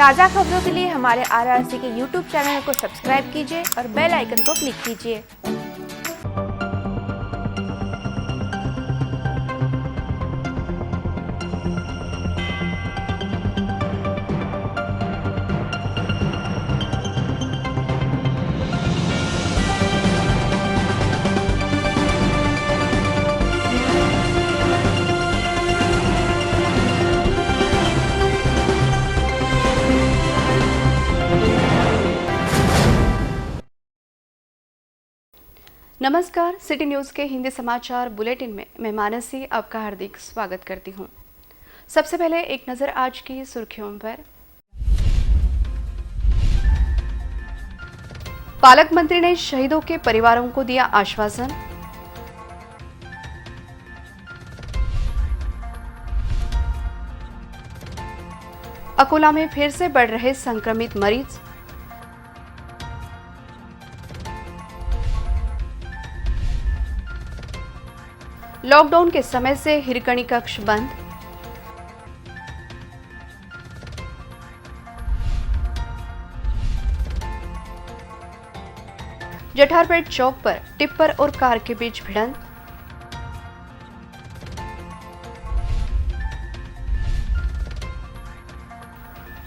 ताज़ा खबरों के लिए हमारे आरआरसी के यूट्यूब चैनल को सब्सक्राइब कीजिए और बेल आइकन को क्लिक कीजिए। नमस्कार, सिटी न्यूज़ के हिंदी समाचार बुलेटिन में मैं मानसी आपका हार्दिक स्वागत करती हूं। सबसे पहले एक नज़र आज की सुर्खियों पर। पालक मंत्री ने शहीदों के परिवारों को दिया आश्वासन। अकोला में फिर से बढ़ रहे संक्रमित मरीज। लॉकडाउन के समय से हिरकणी कक्ष बंद। जठारपेट चौक पर टिप्पर और कार के बीच भिड़ंत।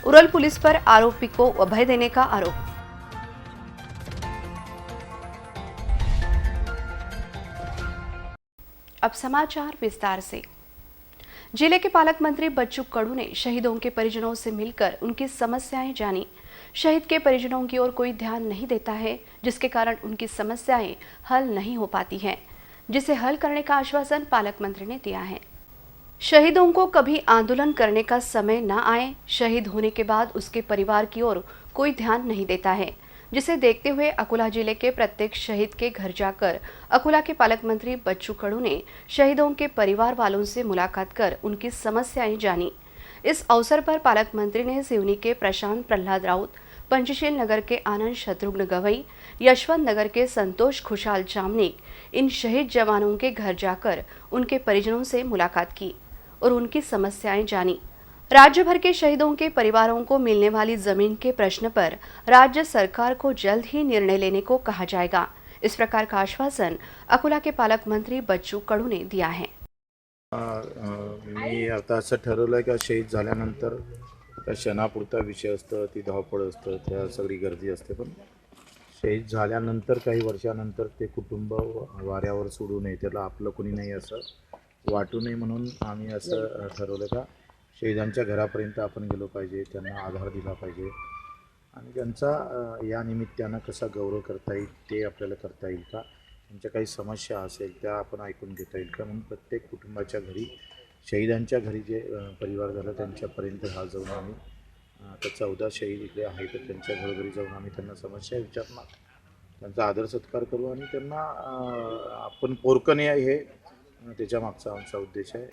उरल पुलिस पर आरोपी को अभय देने का आरोप। अब समाचार विस्तार से। जिले के पालक मंत्री बच्चू कडू ने शहीदों के परिजनों से मिलकर उनकी समस्याएं जानी। शहीद के परिजनों की ओर कोई ध्यान नहीं देता है, जिसके कारण उनकी समस्याएं हल नहीं हो पाती हैं, जिसे हल करने का आश्वासन पालक मंत्री ने दिया है। शहीदों को कभी आंदोलन करने का समय न आए, शहीद होने के बाद उसके परिवार की ओर कोई ध्यान नहीं देता है, जिसे देखते हुए अकोला जिले के प्रत्येक शहीद के घर जाकर अकोला के पालक मंत्री बच्चू कडू ने शहीदों के परिवार वालों से मुलाकात कर उनकी समस्याएं जानी। इस अवसर पर पालक मंत्री ने सिवनी के प्रशांत प्रहलाद राउत, पंचशील नगर के आनंद शत्रुघ्न गवई, यशवंत नगर के संतोष खुशहाल जामनिक, इन शहीद जवानों के घर जाकर उनके परिजनों से मुलाकात की और उनकी समस्याएं जानी। राज्य भर के शहीदों के परिवारों को मिलने वाली जमीन के प्रश्न पर राज्य सरकार को जल्द ही निर्णय लेने को कहा जाएगा। इस प्रकार का आश्वासन अकोला के पालक मंत्री बच्चू कडू ने दिया है। मी आता असं ठरवलं आहे का शहीद झाल्यानंतर त्या क्षणापुरता विषय असतं, ती धावपळ असतं, त्या सगळी गर्दी असते, पण शहीद झाल्यानंतर काही वर्षानंतर ते कुटुंब वाऱ्यावर सोडू नये, त्याला आपलं कोणी नाही असं वाटू नये म्हणून आम्ही असं ठरवलं का शहीदांच्या घरापर्यंत आपण गेलो पाहिजे, त्यांना आधार दिला पाहिजे आणि त्यांचा या निमित्तानं कसा गौरव करता येईल ते आपल्याला करता येईल का, त्यांच्या काही समस्या असेल त्या आपण ऐकून घेता येईल का, म्हणून प्रत्येक कुटुंबाच्या घरी शहीदांच्या घरी जे परिवार झालं त्यांच्यापर्यंत हा जाऊन आम्ही आता 14 शहीद इकडे आहेत तर त्यांच्या घरोघरी जाऊन आम्ही त्यांना समस्या विचारणार, त्यांचा आदर सत्कार करू आणि त्यांना आपण पोरकं नाही हे त्याच्या मागचा आमचा उद्देश है।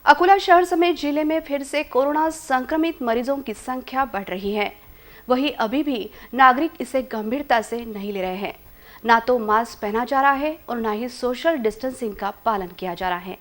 अकोला शहर समेत जिले में फिर से कोरोना संक्रमित मरीजों की संख्या बढ़ रही है। वहीं अभी भी नागरिक इसे गंभीरता से नहीं ले रहे हैं। ना तो मास्क पहना जा रहा है और ना ही सोशल डिस्टेंसिंग का पालन किया जा रहा है।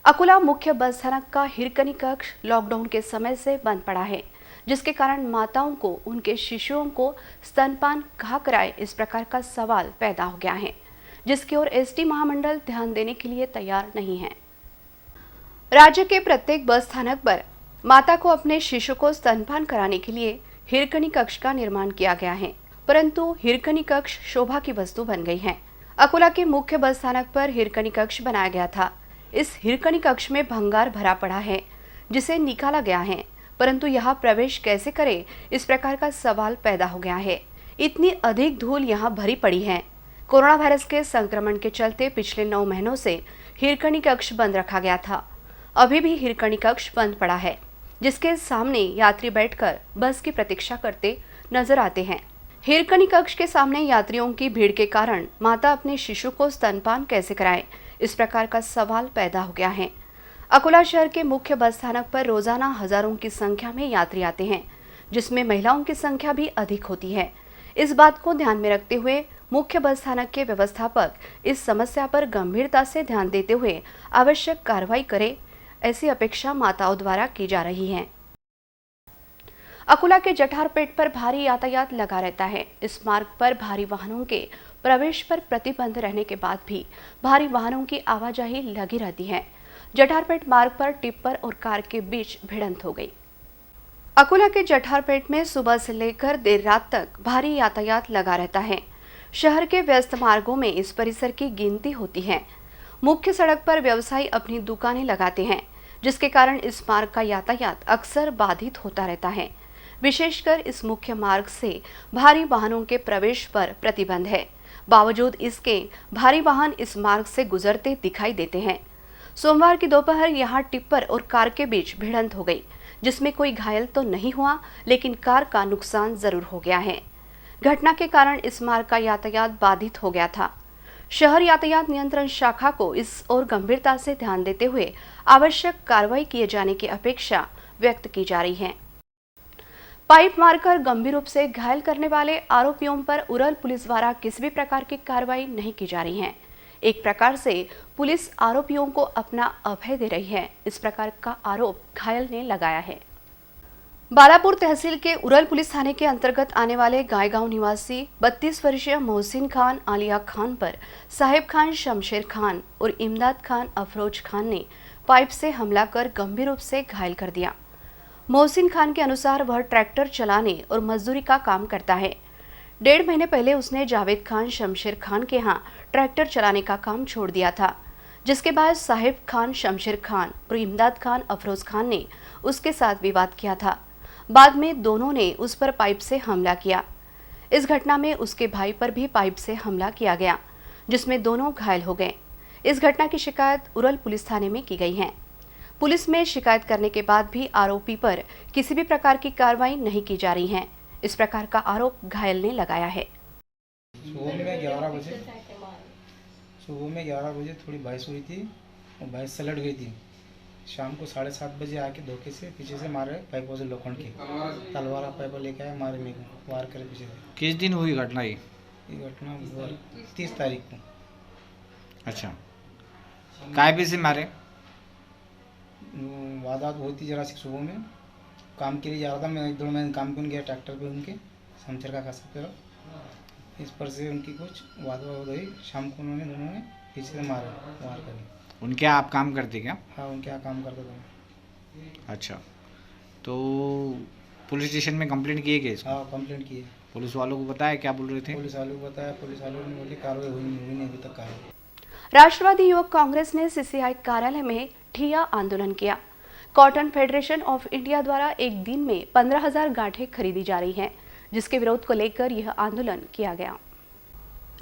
अकोला मुख्य बस स्थानक का हिरकनी कक्ष लॉकडाउन के समय से बंद पड़ा है, जिसके कारण माताओं को उनके शिशुओं को स्तनपान कहाँ कराए, इस प्रकार का सवाल पैदा हो गया है, जिसकी ओर एसटी महामंडल ध्यान देने के लिए तैयार नहीं है। राज्य के प्रत्येक बस स्थानक पर माता को अपने शिशु को स्तनपान कराने के लिए हिरकनी कक्ष का निर्माण किया गया है, परंतु हिरकनी कक्ष शोभा की वस्तु बन गई है। अकोला के मुख्य बस स्थानक पर हिरकनी कक्ष बनाया गया था। इस हिरकनी कक्ष में भंगार भरा पड़ा है, जिसे निकाला गया है, परंतु यहाँ प्रवेश कैसे करे, इस प्रकार का सवाल पैदा हो गया है। इतनी अधिक धूल यहाँ भरी पड़ी है। कोरोना वायरस के संक्रमण के चलते पिछले 9 महीनों से हिरकनी कक्ष बंद रखा गया था। अभी भी हिरकनी कक्ष बंद पड़ा है, जिसके सामने यात्री बैठकर बस की प्रतीक्षा करते नजर आते हैं। हिरकनी कक्ष के सामने यात्रियों की भीड़ के कारण माता अपने शिशु को स्तनपान कैसे कराए, इस प्रकार का सवाल पैदा हो गया है। अकोला शहर के मुख्य बस स्थानक पर रोजाना हजारों की संख्या में यात्री आते हैं, जिसमें महिलाओं की संख्या भी अधिक होती है। इस बात को ध्यान में रखते हुए मुख्य बस स्थानक के व्यवस्थापक इस समस्या पर गंभीरता से ध्यान देते हुए आवश्यक कार्रवाई करे, ऐसी अपेक्षा माताओं द्वारा की जा रही है। अकोला के जठारपेट पर भारी यातायात लगा रहता है। इस मार्ग पर भारी वाहनों के प्रवेश पर प्रतिबंध रहने के बाद भी भारी वाहनों की आवाजाही लगी रहती है। जठारपेट मार्ग पर टिप्पर और कार के बीच भिड़ंत हो गई। अकोला के जठारपेट में सुबह से लेकर देर रात तक भारी यातायात लगा रहता है। शहर के व्यस्त मार्गों में इस परिसर की गिनती होती है। मुख्य सड़क पर व्यवसायी अपनी दुकानें लगाते हैं, जिसके कारण इस मार्ग का यातायात अक्सर बाधित होता रहता है। विशेषकर इस मुख्य मार्ग से भारी वाहनों के प्रवेश पर प्रतिबंध है। बावजूद इसके भारी वाहन इस मार्ग से गुजरते दिखाई देते हैं। सोमवार की दोपहर यहां टिप्पर और कार के बीच भिड़ंत हो गई, जिसमें कोई घायल तो नहीं हुआ, लेकिन कार का नुकसान जरूर हो गया है। घटना के कारण इस मार्ग का यातायात बाधित हो गया था। शहर यातायात नियंत्रण शाखा को इस ओर गंभीरता से ध्यान देते हुए आवश्यक कार्रवाई किए जाने की अपेक्षा व्यक्त की जा रही है। पाइप मारकर गंभीर रूप से घायल करने वाले आरोपियों पर उरल पुलिस द्वारा किसी भी प्रकार की कार्रवाई नहीं की जा रही है। एक प्रकार से पुलिस आरोपियों को अपना अभय दे रही है, इस प्रकार का आरोप घायल ने लगाया है। बालापुर तहसील के उरल पुलिस थाने के अंतर्गत आने वाले गायगांव निवासी 32 वर्षीय मोहसिन खान आलिया खान पर साहिब खान शमशेर खान और इमदाद खान अफरोज खान ने पाइप से हमला कर गंभीर रूप से घायल कर दिया। मोहसिन खान के अनुसार वह ट्रैक्टर चलाने और मजदूरी का काम करता है। 1.5 महीने पहले उसने जावेद खान शमशेर खान के यहाँ ट्रैक्टर चलाने का काम छोड़ दिया था, जिसके बाद साहिब खान शमशेर खान और इमदाद खान अफरोज खान ने उसके साथ विवाद किया था। बाद में दोनों ने उस पर पाइप से हमला किया। इस घटना में उसके भाई पर भी पाइप से हमला किया गया, जिसमें दोनों घायल हो गए। इस घटना की शिकायत उरल पुलिस थाने में की गई है। पुलिस में शिकायत करने के बाद भी आरोपी पर किसी भी प्रकार की कार्रवाई नहीं की जा रही है, इस प्रकार का आरोप घायल ने लगाया है। सुबह में 11 बजे थोड़ी बारिश हुई थी और बारिश सलट गई थी। शाम को 7:30 बजे आके धोखे से पीछे से मारे, पाइपों से लोखंड की तलवार पाइप लेके आए, मारे मेरे को, वार करे पीछे से। किस दिन हुई घटना ये घटना 30 तारीख को। अच्छा, काय पे से मारे? वादात हुई थी जरा सी। सुबह में काम के लिए जा रहा था मैं, 1-2 महीने काम कर गया ट्रैक्टर पे उनके समचर का खासा तरफ। इस पर से उनकी कुछ वाद हो गई। शाम को उन्होंने दोनों ने पीछे से मारा, वार करी। उनके आप काम करते क्या? हाँ, उनके यहाँ काम करता था। अच्छा, तो पुलिस स्टेशन में कंप्लेंट किए क्या? हाँ, कंप्लेंट की है। पुलिस वालों को बताया, क्या बोल रहे थे? पुलिस वालों को बताया, पुलिस वालों ने बोली कार्रवाई हुई नहीं अभी तक कार्रवाई। राष्ट्रवादी युवक कांग्रेस ने सीसीआई कार्यालय में ठिया आंदोलन किया। कॉटन फेडरेशन ऑफ इंडिया द्वारा एक दिन में 15,000 गांठें खरीदी जा रही हैं, जिसके विरोध को लेकर यह आंदोलन किया गया।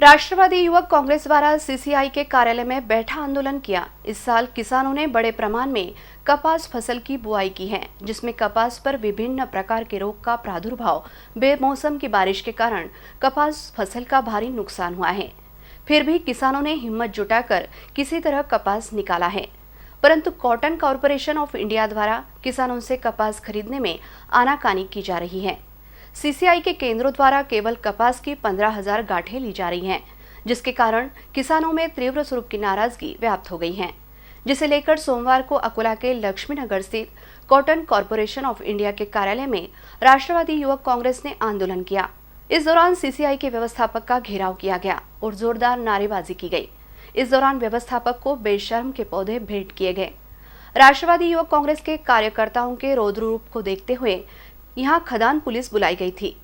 राष्ट्रवादी युवक कांग्रेस द्वारा सीसीआई के कार्यालय में बैठा आंदोलन किया। इस साल किसानों ने बड़े प्रमाण में कपास फसल की बुआई की है, जिसमें कपास पर विभिन्न प्रकार के रोग का प्रादुर्भाव, बेमौसम की बारिश के कारण कपास फसल का भारी नुकसान हुआ है। फिर भी किसानों ने हिम्मत जुटाकर किसी तरह कपास निकाला है, परंतु कॉटन कॉरपोरेशन ऑफ इंडिया द्वारा किसानों से कपास खरीदने में आनाकानी की जा रही है। सीसीआई के केंद्रों द्वारा केवल कपास की 15,000 गांठें ली जा रही हैं, जिसके कारण किसानों में तीव्र स्वरूप की नाराजगी व्याप्त हो गई है। जिसे लेकर सोमवार को अकोला के लक्ष्मीनगर स्थित कॉटन कॉरपोरेशन ऑफ इंडिया के कार्यालय में राष्ट्रवादी युवक कांग्रेस ने आंदोलन किया। इस दौरान सीसीआई के व्यवस्थापक का घेराव किया गया और जोरदार नारेबाजी की गई। इस दौरान व्यवस्थापक को बेशर्म के पौधे भेंट किए गए। राष्ट्रवादी युवक कांग्रेस के कार्यकर्ताओं के रौद्र रूप को देखते हुए यहां खदान पुलिस बुलाई गई थी।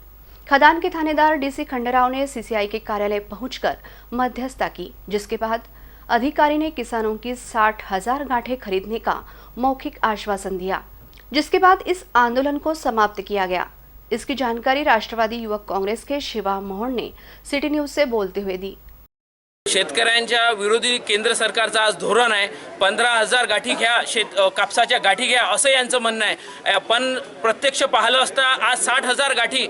खदान के थानेदार डीसी खंडेराव ने सीसीआई के कार्यालय पहुंचकर मध्यस्थता की, जिसके बाद अधिकारी ने किसानों की 60,000 गांठें खरीदने का मौखिक आश्वासन दिया, जिसके बाद इस आंदोलन को समाप्त किया गया। इसकी जानकारी राष्ट्रवादी युवक कांग्रेस के शिवा मोहन ने सिटी न्यूज से बोलते हुए दी। शेतकऱ्यांच्या विरोधी केंद्र सरकारचं आज धोरण आहे 15,000 गाठी घ्या, कापसाच्या गाठी घ्या असं यांचं म्हणणं आहे। पण प्रत्यक्ष पाहिलं असता आज 60,000 गाठी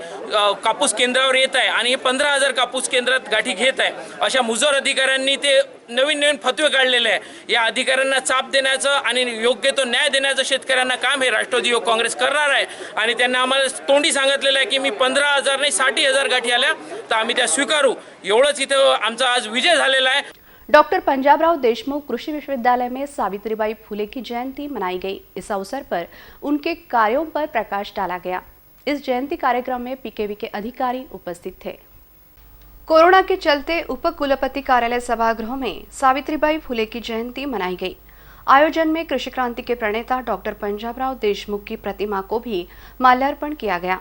कापूस केंद्रावर येत आहे आणि 15,000 कापूस केंद्रात गाठी घेत आहे। अशा मुजोर अधिकाऱ्यांनी ते नवीन फतवे काढलेले आहे। या अधिकाऱ्यांना चाप देण्याचं आणि योग्य तो न्याय देण्याचं शेतकऱ्यांना काम हे राष्ट्रवादी युवक काँग्रेस करणार आहे आणि त्यांना आम्हाला तोंडी सांगितलेलं आहे की मी 15,000 नाही 60,000 गाठी आल्या तर आम्ही त्या स्वीकारू। एवढंच इथं आमचा आज विजय झालेला है। डॉक्टर पंजाबराव देशमुख कृषि विश्वविद्यालय में सावित्रीबाई फुले की जयंती मनाई गई। इस अवसर पर उनके कार्यों पर प्रकाश डाला गया। इस जयंती कार्यक्रम में पीकेवी के अधिकारी उपस्थित थे। कोरोना के चलते उपकुलपति कार्यालय सभागृह में सावित्रीबाई फुले की जयंती मनाई गई। आयोजन में कृषि क्रांति के प्रणेता डॉक्टर पंजाबराव देशमुख की प्रतिमा को भी माल्यार्पण किया गया।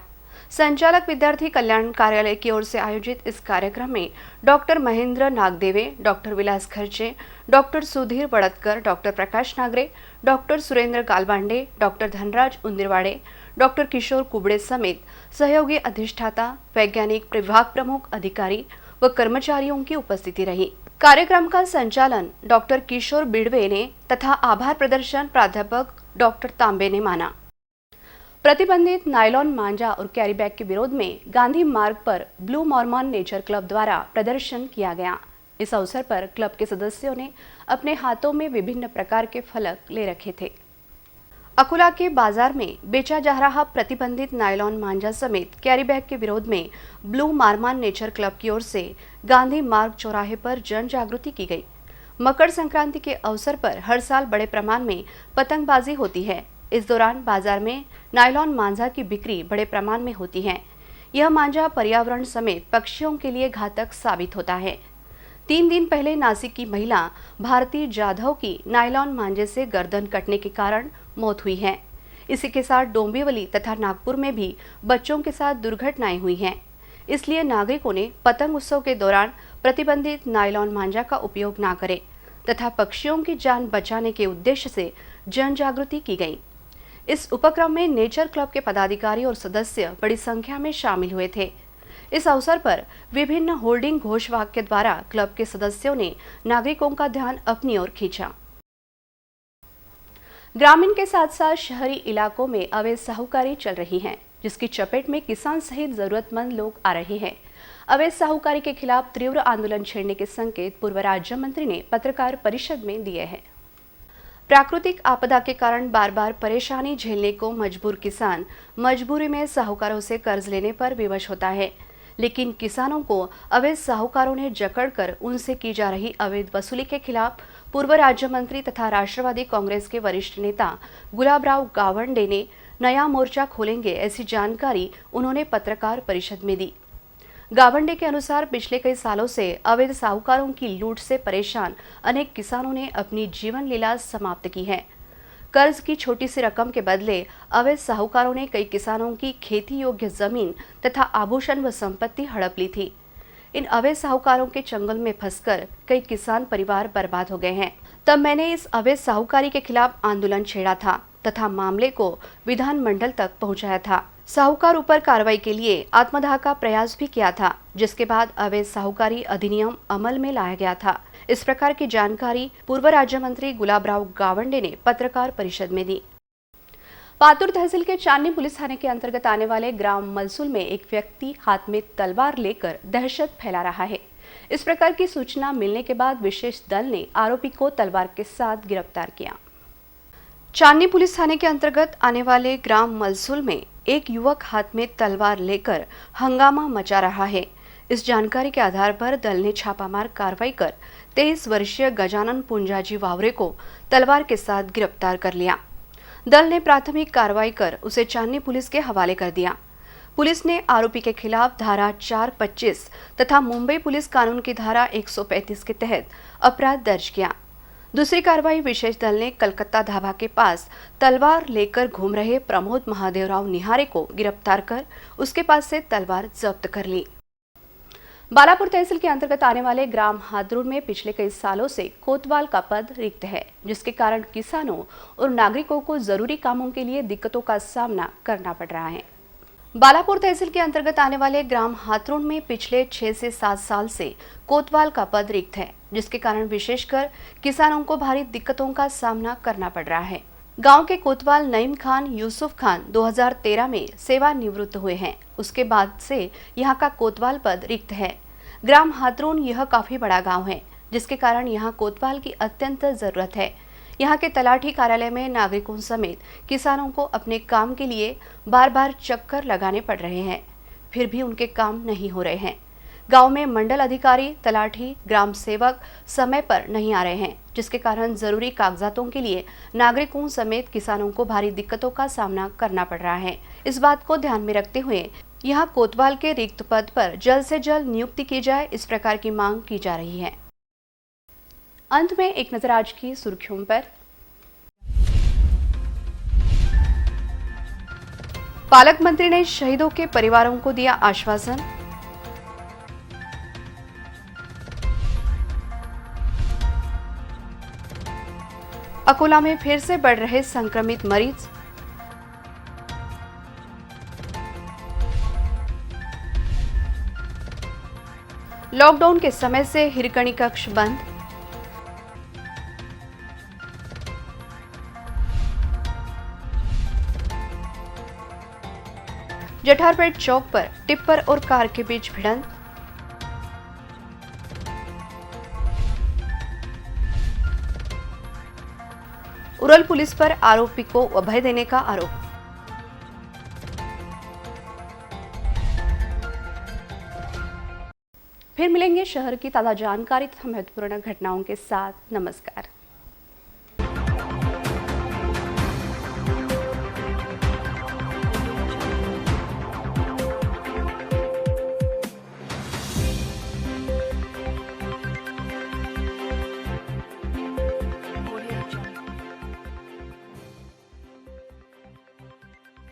संचालक विद्यार्थी कल्याण कार्यालय की ओर से आयोजित इस कार्यक्रम में doctor Mahendra Nagdeve, doctor Vilas Kharche, doctor Sudhir Wadatkar, doctor Prakash Nagre, doctor Surendra Galbande, doctor Dhanraj Undirwade, doctor Kishor Kubde समेत सहयोगी अधिष्ठाता, वैज्ञानिक, विभाग प्रमुख, अधिकारी व कर्मचारियों की उपस्थिति रही। कार्यक्रम का संचालन डॉक्टर किशोर बिड़वे ने तथा आभार प्रदर्शन प्राध्यापक डॉक्टर तांबे ने माना। प्रतिबंधित नायलॉन मांझा और कैरी बैग के विरोध में गांधी मार्ग पर ब्लू मॉर्मन नेचर क्लब द्वारा प्रदर्शन किया गया। इस अवसर पर क्लब के सदस्यों ने अपने हाथों में विभिन्न प्रकार के फलक ले रखे थे। अकोला के बाजार में बेचा जा रहा प्रतिबंधित नायलॉन मांझा समेत कैरी बैग के विरोध में ब्लू मॉर्मन नेचर क्लब की ओर से गांधी मार्ग चौराहे पर जन जागृति की गई। मकर संक्रांति के अवसर पर हर साल बड़े प्रमाण में पतंगबाजी होती है। इस दौरान बाजार में नायलॉन मांझा की बिक्री बड़े प्रमाण में होती है। यह मांझा पर्यावरण समेत पक्षियों के लिए घातक साबित होता है। 3 दिन पहले नासिक की महिला भारती जाधव की नायलॉन मांझे से गर्दन कटने के कारण मौत हुई है। इसी के साथ डोंबिवली तथा नागपुर में भी बच्चों के साथ दुर्घटनाएं हुई हैं। इसलिए नागरिकों ने पतंग उत्सव के दौरान प्रतिबंधित नायलॉन मांझा का उपयोग न करें तथा पक्षियों की जान बचाने के उद्देश्य से जन जागृति की गई। इस उपक्रम में नेचर क्लब के पदाधिकारी और सदस्य बड़ी संख्या में शामिल हुए थे। इस अवसर पर विभिन्न होर्डिंग घोषवाक्य द्वारा क्लब के सदस्यों ने नागरिकों का ध्यान अपनी ओर खींचा। ग्रामीण के साथ साथ शहरी इलाकों में अवैध साहूकारी चल रही है, जिसकी चपेट में किसान सहित जरूरतमंद लोग आ रहे हैं। अवैध साहूकारी के खिलाफ तीव्र आंदोलन छेड़ने के संकेत पूर्व राज्य मंत्री ने पत्रकार परिषद में दिए हैं। प्राकृतिक आपदा के कारण बार बार परेशानी झेलने को मजबूर किसान मजबूरी में साहूकारों से कर्ज लेने पर विवश होता है, लेकिन किसानों को अवैध साहूकारों ने जकड़कर उनसे की जा रही अवैध वसूली के खिलाफ पूर्व राज्य मंत्री तथा राष्ट्रवादी कांग्रेस के वरिष्ठ नेता गुलाबराव गावंडे ने नया मोर्चा खोलेंगे, ऐसी जानकारी उन्होंने पत्रकार परिषद में दी। गावंडे के अनुसार पिछले कई सालों से अवैध साहूकारों की लूट से परेशान अनेक किसानों ने अपनी जीवन लीला समाप्त की है। कर्ज की छोटी सी रकम के बदले अवैध साहूकारों ने कई किसानों की खेती योग्य जमीन तथा आभूषण व संपत्ति हड़प ली थी। इन अवैध साहूकारों के चंगुल में फंसकर कई किसान परिवार बर्बाद हो गए हैं। तब मैंने इस अवैध साहूकारी के खिलाफ आंदोलन छेड़ा था तथा मामले को विधानमंडल तक पहुंचाया था। साहूकार ऊपर कार्रवाई के लिए आत्मदाह का प्रयास भी किया था, जिसके बाद अवैध साहूकारी अधिनियम अमल में लाया गया था। इस प्रकार की जानकारी पूर्व राज्य मंत्री गुलाबराव गावंडे ने पत्रकार परिषद में दी। पातुर तहसील के चांदनी पुलिस थाने के अंतर्गत आने वाले ग्राम मलसूल में एक व्यक्ति हाथ में तलवार लेकर दहशत फैला रहा है। इस प्रकार की सूचना मिलने के बाद विशेष दल ने आरोपी को तलवार के साथ गिरफ्तार किया। चांदनी पुलिस थाने के अंतर्गत आने वाले ग्राम मलसूल में एक युवक हाथ में तलवार लेकर हंगामा मचा रहा है। इस जानकारी के आधार पर दल ने छापामार कार्रवाई कर 23 वर्षीय गजानन पुंजाजी वावरे को तलवार के साथ गिरफ्तार कर लिया। दल ने प्राथमिक कार्रवाई कर उसे चांदनी पुलिस के हवाले कर दिया। पुलिस ने आरोपी के खिलाफ धारा 425 तथा मुंबई पुलिस कानून की धारा 135 के तहत अपराध दर्ज किया। दूसरी कार्रवाई विशेष दल ने कलकत्ता धाबा के पास तलवार लेकर घूम रहे प्रमोद महादेवराव निहारे को गिरफ्तार कर उसके पास से तलवार जब्त कर ली। बालापुर तहसील के अंतर्गत आने वाले ग्राम हादरुन में पिछले कई सालों से कोतवाल का पद रिक्त है, जिसके कारण किसानों और नागरिकों को जरूरी कामों के लिए दिक्कतों का सामना करना पड़ रहा है। बालापुर तहसील के अंतर्गत आने वाले ग्राम हाथरुन में पिछले 6 से 7 साल से कोतवाल का पद रिक्त है, जिसके कारण विशेषकर किसानों को भारी दिक्कतों का सामना करना पड़ रहा है। गांव के कोतवाल नईम खान यूसुफ खान 2013 में सेवानिवृत्त हुए हैं। उसके बाद से यहां का कोतवाल पद रिक्त है। ग्राम हाथरुन यह काफी बड़ा गांव है, जिसके कारण यहां कोतवाल की अत्यंत जरूरत है। यहाँ के तलाठी कार्यालय में नागरिकों समेत किसानों को अपने काम के लिए बार बार चक्कर लगाने पड़ रहे हैं, फिर भी उनके काम नहीं हो रहे हैं। गांव में मंडल अधिकारी, तलाठी, ग्राम सेवक समय पर नहीं आ रहे हैं, जिसके कारण जरूरी कागजातों के लिए नागरिकों समेत किसानों को भारी दिक्कतों का सामना करना पड़ रहा है। इस बात को ध्यान में रखते हुए यहाँ कोतवाल के रिक्त पद पर जल्द से जल्द नियुक्ति की जाए, इस प्रकार की मांग की जा रही है। अंत में एक नजर आज की सुर्खियों पर। पालक मंत्री ने शहीदों के परिवारों को दिया आश्वासन। अकोला में फिर से बढ़ रहे संक्रमित मरीज। लॉकडाउन के समय से हिरकणी कक्ष बंद। जठारपेट चौक पर टिप्पर और कार के बीच भिड़ंत। उरल पुलिस पर आरोपी को अभय देने का आरोप। फिर मिलेंगे शहर की ताजा जानकारी तथा महत्वपूर्ण घटनाओं के साथ। नमस्कार।